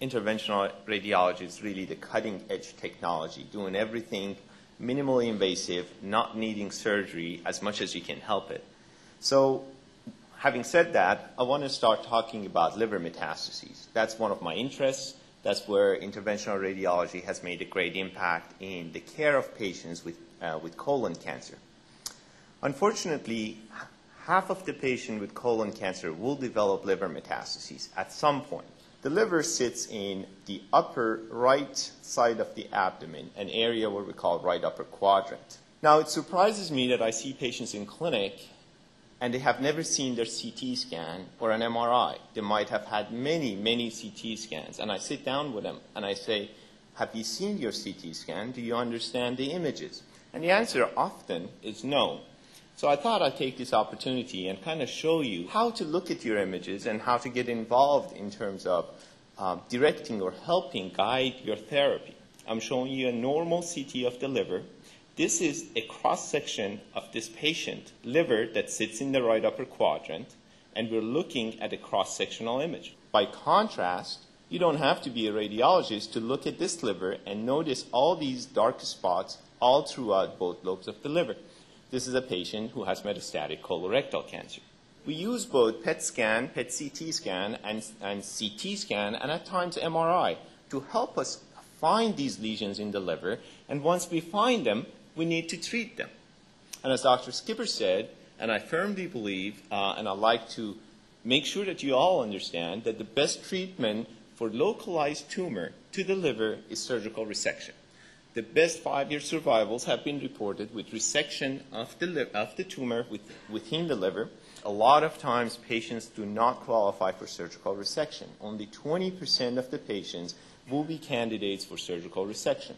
interventional radiology is really the cutting-edge technology, doing everything minimally invasive, not needing surgery as much as you can help it. So having said that, I want to start talking about liver metastases. That's one of my interests. That's where interventional radiology has made a great impact in the care of patients with colon cancer. Unfortunately, half of the patients with colon cancer will develop liver metastases at some point. The liver sits in the upper right side of the abdomen, an area where we call right upper quadrant. Now, it surprises me that I see patients in clinic and they have never seen their CT scan or an MRI. They might have had many, many CT scans. And I sit down with them and I say, have you seen your CT scan? Do you understand the images? And the answer often is no. So I thought I'd take this opportunity and kind of show you how to look at your images and how to get involved in terms of directing or helping guide your therapy. I'm showing you a normal CT of the liver. This is a cross-section of this patient liver that sits in the right upper quadrant, and we're looking at a cross-sectional image. By contrast, you don't have to be a radiologist to look at this liver and notice all these dark spots all throughout both lobes of the liver. This is a patient who has metastatic colorectal cancer. We use both PET scan, PET CT scan, and CT scan, and at times MRI, to help us find these lesions in the liver. And once we find them, we need to treat them. And as Dr. Skipper said, and I firmly believe, and I like to make sure that you all understand, that the best treatment for localized tumor to the liver is surgical resection. The best 5-year survivals have been reported with resection of the tumor within the liver. A lot of times patients do not qualify for surgical resection. Only 20% of the patients will be candidates for surgical resection.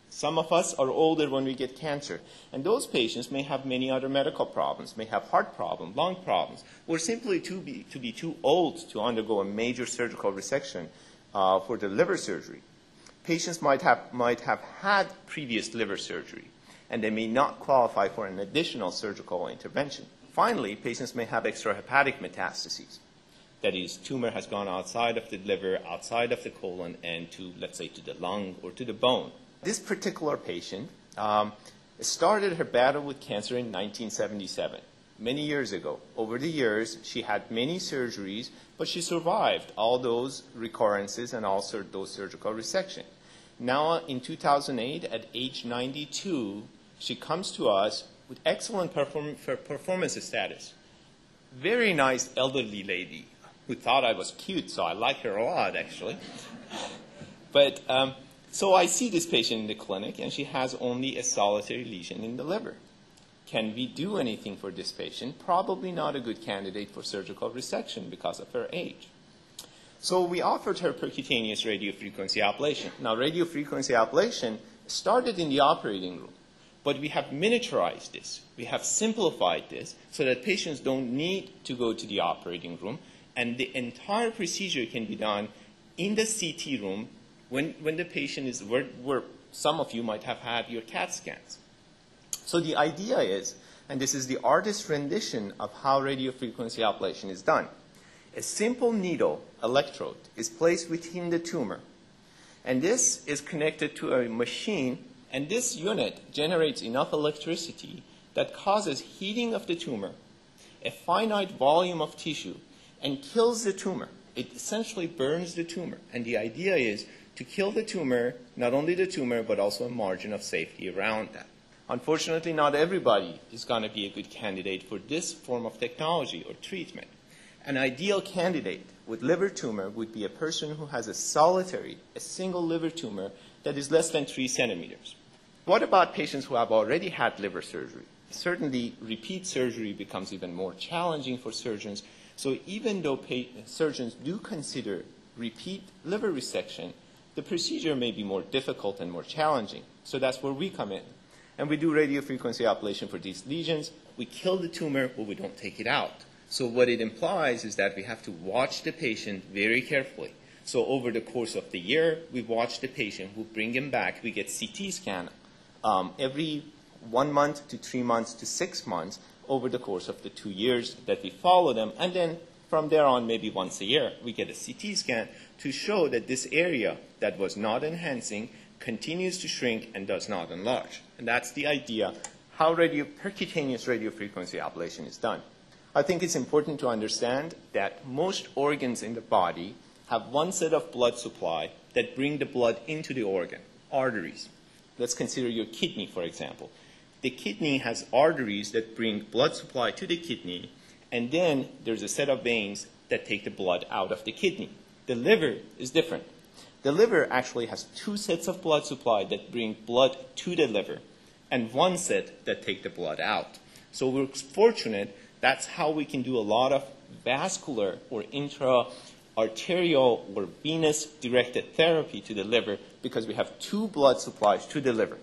Some of us are older when we get cancer, and those patients may have many other medical problems, may have heart problems, lung problems, or simply to be too old to undergo a major surgical resection for the liver surgery. Patients might have had previous liver surgery, and they may not qualify for an additional surgical intervention. Finally, patients may have extrahepatic metastases. That is, tumor has gone outside of the liver, outside of the colon, and to, let's say, to the lung or to the bone. This particular patient started her battle with cancer in 1977, many years ago. Over the years, she had many surgeries, but she survived all those recurrences and also those surgical resections. Now, in 2008, at age 92, she comes to us with excellent performance status. Very nice elderly lady who thought I was cute, so I like her a lot, actually. But so I see this patient in the clinic, and she has only a solitary lesion in the liver. Can we do anything for this patient? Probably not a good candidate for surgical resection because of her age. So we offered her percutaneous radiofrequency ablation. Now, radiofrequency ablation started in the operating room, but we have miniaturized this. We have simplified this so that patients don't need to go to the operating room, and the entire procedure can be done in the CT room when the patient is where some of you might have had your CAT scans. So the idea is, and this is the artist's rendition of how radiofrequency ablation is done. A simple needle electrode is placed within the tumor, and this is connected to a machine, and this unit generates enough electricity that causes heating of the tumor, a finite volume of tissue, and kills the tumor. It essentially burns the tumor, and the idea is to kill the tumor, not only the tumor, but also a margin of safety around that. Unfortunately, not everybody is going to be a good candidate for this form of technology or treatment. An ideal candidate with liver tumor would be a person who has a single liver tumor that is less than 3 centimeters. What about patients who have already had liver surgery? Certainly, repeat surgery becomes even more challenging for surgeons. So even though surgeons do consider repeat liver resection, the procedure may be more difficult and more challenging. So that's where we come in. And we do radiofrequency ablation for these lesions. We kill the tumor, but we don't take it out. So what it implies is that we have to watch the patient very carefully. So over the course of the year, we watch the patient, we bring him back. We get CT scan every 1 month to 3 months to 6 months over the course of the 2 years that we follow them. And then from there on, maybe once a year, we get a CT scan to show that this area that was not enhancing continues to shrink and does not enlarge. And that's the idea how percutaneous radiofrequency ablation is done. I think it's important to understand that most organs in the body have one set of blood supply that bring the blood into the organ, arteries. Let's consider your kidney, for example. The kidney has arteries that bring blood supply to the kidney, and then there's a set of veins that take the blood out of the kidney. The liver is different. The liver actually has two sets of blood supply that bring blood to the liver, and one set that take the blood out. So we're fortunate. That's how we can do a lot of vascular or intra-arterial or venous-directed therapy to the liver because we have two blood supplies to the liver.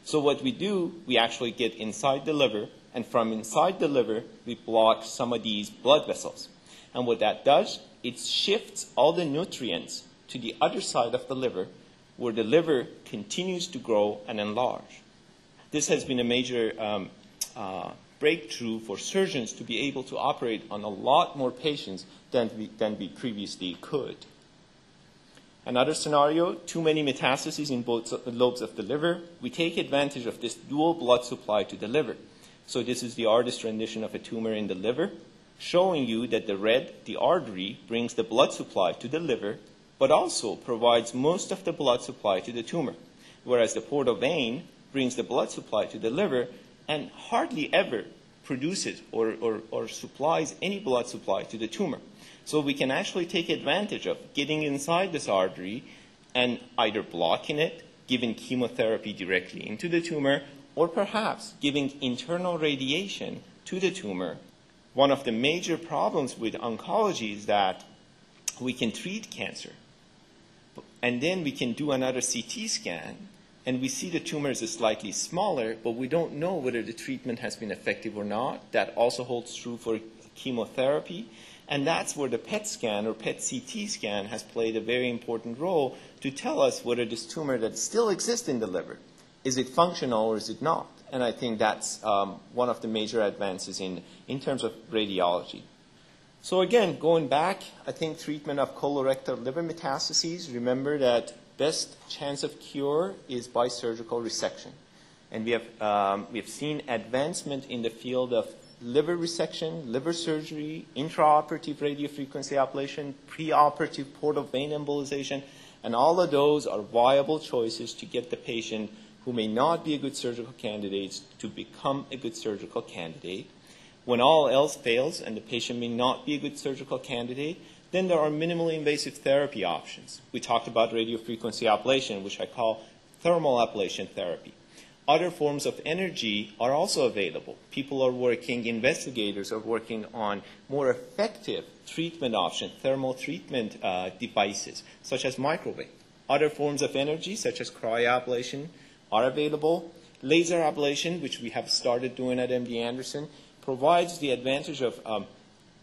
So what we do, we actually get inside the liver, and from inside the liver, we block some of these blood vessels. And what that does, it shifts all the nutrients to the other side of the liver, where the liver continues to grow and enlarge. This has been a major breakthrough for surgeons to be able to operate on a lot more patients than we previously could. Another scenario, too many metastases in both lobes of the liver. We take advantage of this dual blood supply to the liver. So this is the artist rendition of a tumor in the liver, showing you that the red, the artery, brings the blood supply to the liver, but also provides most of the blood supply to the tumor, whereas the portal vein brings the blood supply to the liver and hardly ever produces or supplies any blood supply to the tumor. So we can actually take advantage of getting inside this artery and either blocking it, giving chemotherapy directly into the tumor, or perhaps giving internal radiation to the tumor. One of the major problems with oncology is that we can treat cancer, and then we can do another CT scan, and we see the tumor is slightly smaller, but we don't know whether the treatment has been effective or not. That also holds true for chemotherapy. And that's where the PET scan or PET CT scan has played a very important role to tell us whether this tumor that still exists in the liver, is it functional or is it not? And I think that's one of the major advances in terms of radiology. So again, going back, I think treatment of colorectal liver metastases, remember that best chance of cure is by surgical resection. And we have seen advancement in the field of liver resection, liver surgery, intraoperative radiofrequency ablation, preoperative portal vein embolization, and all of those are viable choices to get the patient who may not be a good surgical candidate to become a good surgical candidate. When all else fails and the patient may not be a good surgical candidate, then there are minimally invasive therapy options. We talked about radiofrequency ablation, which I call thermal ablation therapy. Other forms of energy are also available. People are working, investigators are working on more effective treatment options, thermal treatment devices, such as microwave. Other forms of energy, such as cryoablation, are available. Laser ablation, which we have started doing at MD Anderson, provides the advantage of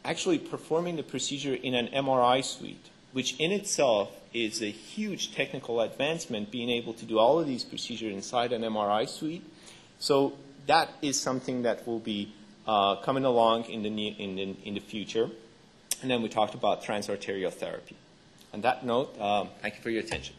actually performing the procedure in an MRI suite, which in itself is a huge technical advancement, being able to do all of these procedures inside an MRI suite. So that is something that will be coming along in the future. And then we talked about transarterial therapy. On that note, thank you for your attention.